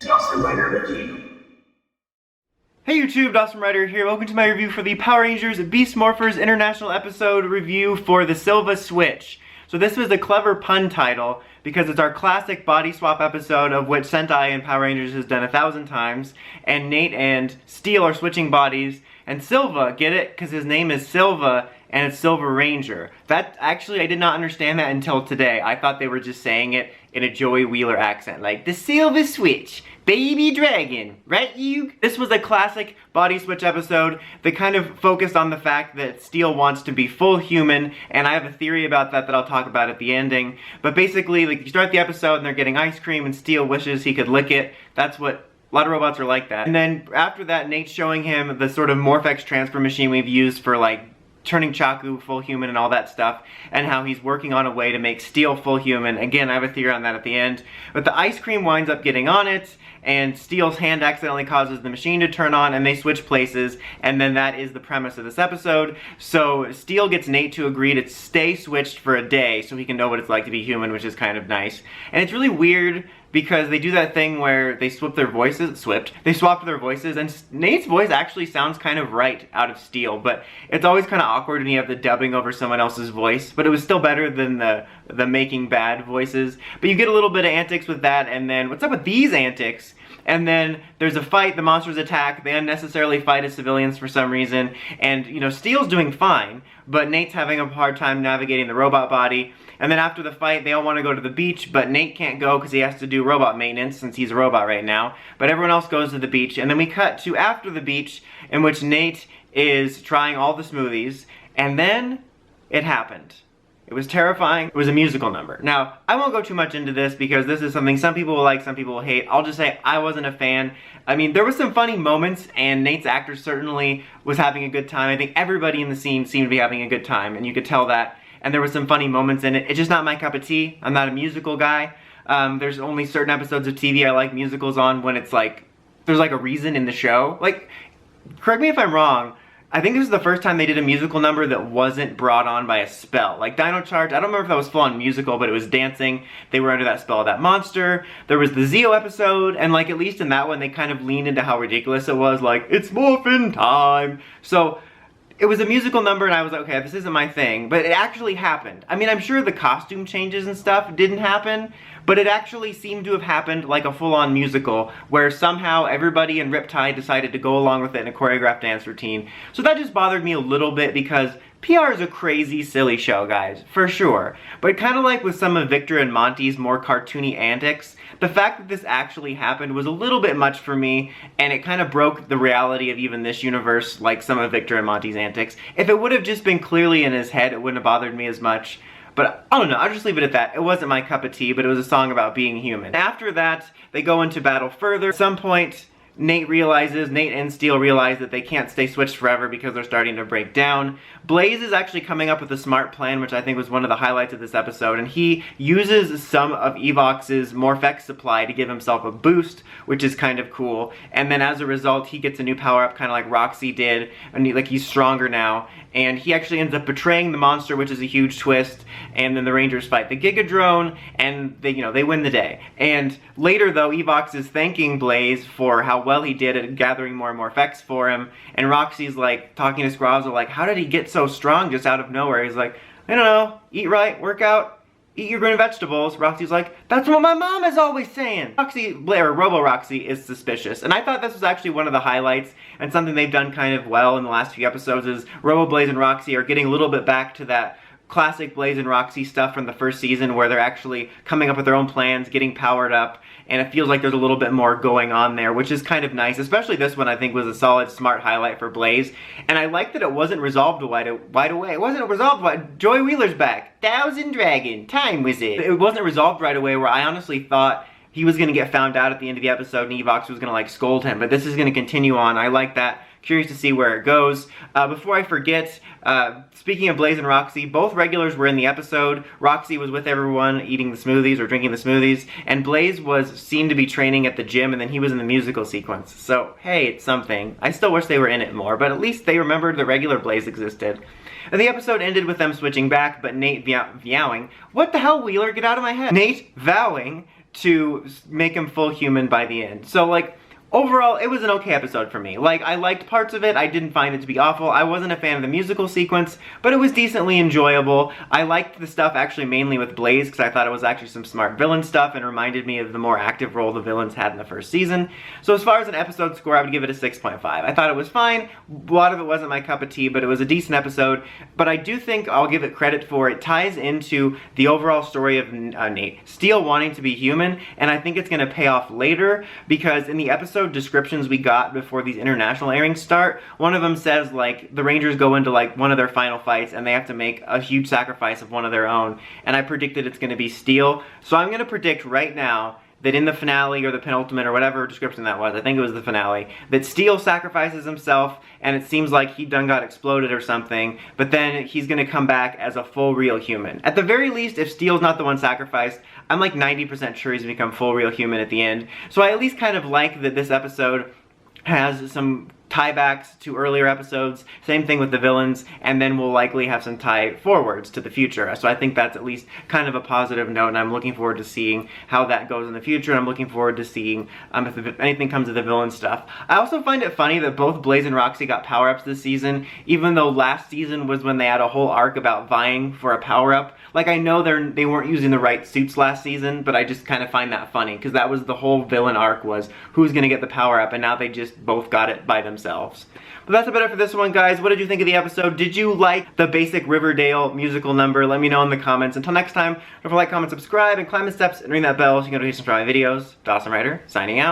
Dawson Rider review. Hey YouTube, Dawson Rider here. Welcome to my review for the Power Rangers Beast Morphers International Episode review for the Silva Switch. So this was a clever pun title because it's our classic body swap episode of which Sentai and Power Rangers has done 1,000 times, and Nate and Steel are switching bodies, and Silva, get it? Because his name is Silva and it's Silver Ranger. That, actually, I did not understand that until today. I thought they were just saying it in a Joey Wheeler accent, like, the Silva Switch, baby dragon, right you? This was a classic body switch episode that kind of focused on the fact that Steel wants to be full human, and I have a theory about that I'll talk about at the ending. But basically, like, you start the episode and they're getting ice cream and Steel wishes he could lick it. That's what a lot of robots are like that. And then after that, Nate's showing him the sort of morph-x transfer machine we've used for, like, turning Chaku full human and all that stuff, and how he's working on a way to make Steel full human. Again, I have a theory on that at the end. But the ice cream winds up getting on it, and Steel's hand accidentally causes the machine to turn on, and they switch places, and then that is the premise of this episode. So Steel gets Nate to agree to stay switched for a day so he can know what it's like to be human, which is kind of nice. And it's really weird because they do that thing where they swap their voices, and Nate's voice actually sounds kind of right out of Steel, but it's always kind of awkward when you have the dubbing over someone else's voice, but it was still better than the making bad voices. But you get a little bit of antics with that, and then what's up with these antics? And then there's a fight, the monsters attack, they unnecessarily fight as civilians for some reason, and, you know, Steel's doing fine, but Nate's having a hard time navigating the robot body. And then after the fight, they all want to go to the beach, but Nate can't go because he has to do robot maintenance since he's a robot right now. But everyone else goes to the beach, and then we cut to after the beach, in which Nate is trying all the smoothies, and then it happened. It was terrifying. It was a musical number. Now, I won't go too much into this because this is something some people will like, some people will hate. I'll just say I wasn't a fan. I mean, there were some funny moments, and Nate's actor certainly was having a good time. I think everybody in the scene seemed to be having a good time, and you could tell that. And there were some funny moments in it. It's just not my cup of tea. I'm not a musical guy. There's only certain episodes of TV I like musicals on when it's like, there's like a reason in the show. Like, correct me if I'm wrong, I think this is the first time they did a musical number that wasn't brought on by a spell. Like Dino Charge, I don't remember if that was full-on musical, but it was dancing. They were under that spell of that monster. There was the Zeo episode, and like at least in that one, they kind of leaned into how ridiculous it was. Like, it's morphin' time. So it was a musical number, and I was like, okay, this isn't my thing, but it actually happened. I mean, I'm sure the costume changes and stuff didn't happen, but it actually seemed to have happened like a full-on musical, where somehow everybody in Riptide decided to go along with it in a choreographed dance routine. So that just bothered me a little bit because PR is a crazy, silly show, guys, for sure. But kind of like with some of Victor and Monty's more cartoony antics, the fact that this actually happened was a little bit much for me, and it kind of broke the reality of even this universe, like some of Victor and Monty's antics. If it would have just been clearly in his head, it wouldn't have bothered me as much. But I don't know, I'll just leave it at that. It wasn't my cup of tea, but it was a song about being human. After that, they go into battle further. At some point, Nate and Steel realize that they can't stay switched forever because they're starting to break down. Blaze is actually coming up with a smart plan, which I think was one of the highlights of this episode, and he uses some of Evox's morph-x supply to give himself a boost, which is kind of cool. And then as a result, he gets a new power-up, kind of like Roxy did, and he's stronger now. And he actually ends up betraying the monster, which is a huge twist. And then the Rangers fight the Gigadrone, and they win the day. And later, though, Evox is thanking Blaze for how well he did at gathering more and more effects for him. And Roxy's like talking to Scrozza, like, how did he get so strong just out of nowhere? He's like, I don't know, eat right, work out, eat your green vegetables. Roxy's like, that's what my mom is always saying. Robo-Roxy is suspicious. And I thought this was actually one of the highlights, and something they've done kind of well in the last few episodes is Robo-Blaze and Roxy are getting a little bit back to that classic Blaze and Roxy stuff from the first season where they're actually coming up with their own plans, getting powered up, and it feels like there's a little bit more going on there, which is kind of nice. Especially this one I think was a solid, smart highlight for Blaze. And I like that it wasn't resolved right away. It wasn't resolved Joy Wheeler's back. Thousand Dragon, Time Wizard. It wasn't resolved right away where I honestly thought he was going to get found out at the end of the episode and Evox was going to like scold him. But this is going to continue on. I like that. Curious to see where it goes. Before I forget, speaking of Blaze and Roxy, both regulars were in the episode. Roxy was with everyone eating the smoothies or drinking the smoothies, and Blaze was seen to be training at the gym, and then he was in the musical sequence. So, hey, it's something. I still wish they were in it more, but at least they remembered the regular Blaze existed. And the episode ended with them switching back, but Nate vowing, what the hell, Wheeler, get out of my head. Nate vowing to make him full human by the end. So like, overall, it was an okay episode for me. Like, I liked parts of it, I didn't find it to be awful. I wasn't a fan of the musical sequence, but it was decently enjoyable. I liked the stuff actually mainly with Blaze, because I thought it was actually some smart villain stuff and reminded me of the more active role the villains had in the first season. So as far as an episode score, I would give it a 6.5. I thought it was fine. A lot of it wasn't my cup of tea, but it was a decent episode. But I do think I'll give it credit for it ties into the overall story of Steel wanting to be human, and I think it's going to pay off later, because in the episode descriptions we got before these international airings start, one of them says like the Rangers go into like one of their final fights and they have to make a huge sacrifice of one of their own, and I predicted it's going to be Steel. So I'm going to predict right now that in the finale or the penultimate or whatever description that was, I think it was the finale, that Steel sacrifices himself and it seems like he done got exploded or something, but then he's gonna come back as a full real human. At the very least, if Steel's not the one sacrificed, I'm like 90% sure he's gonna become full real human at the end. So I at least kind of like that this episode has some tiebacks to earlier episodes, same thing with the villains, and then we'll likely have some tie forwards to the future. So I think that's at least kind of a positive note, and I'm looking forward to seeing how that goes in the future, and I'm looking forward to seeing if anything comes of the villain stuff. I also find it funny that both Blaze and Roxy got power-ups this season, even though last season was when they had a whole arc about vying for a power-up. Like, I know they weren't using the right suits last season, but I just kind of find that funny, because that was the whole villain arc, was who's gonna get the power-up, and now they just both got it by themselves. But that's about it for this one, guys. What did you think of the episode? Did you like the basic Riverdale musical number? Let me know in the comments. Until next time, don't forget to like, comment, subscribe, and climb the steps and ring that bell so you can get notifications for my videos. Dawson Ryder, signing out.